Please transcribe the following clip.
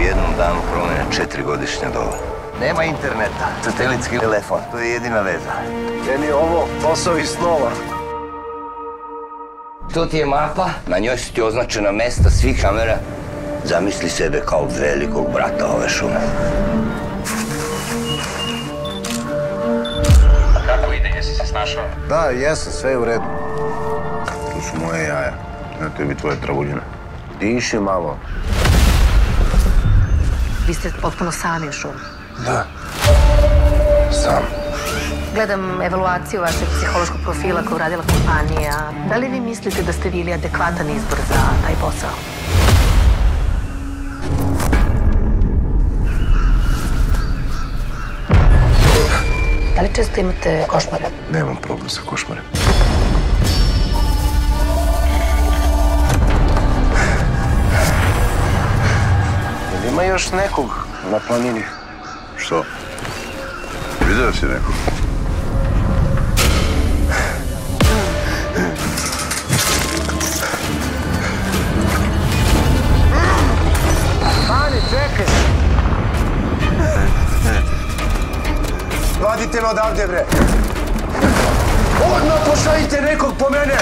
jednom danu promene 4-godišnja doba. Nema interneta, satelitski telefon, to je jedina veza. Meni je ovo posao iz snova. To ti je mapa, na njoj su ti označena mesta svih kamera. Zamisli sebe kao velikog brata ove šume. A kako ide, jesi se snašao? Da, jesam, sve je u redu. Tu su moje jaja, na tebi tvoje travuljine. Diši malo. Vi ste potpuno sami u šumi. Da, sam. Gledam evaluaciju vašeg psihološkog profila koju radila kompanija. Da li vi mislite da ste bili adekvatan izbor za taj posao? Da li često imate košmare? Nemam problem sa košmarem. Jel ima još nekog na planini? Što? Vidio si nekog? Mani, čekaj! Vadite me odavde, bre! Odmah pošaljite nekog po mene!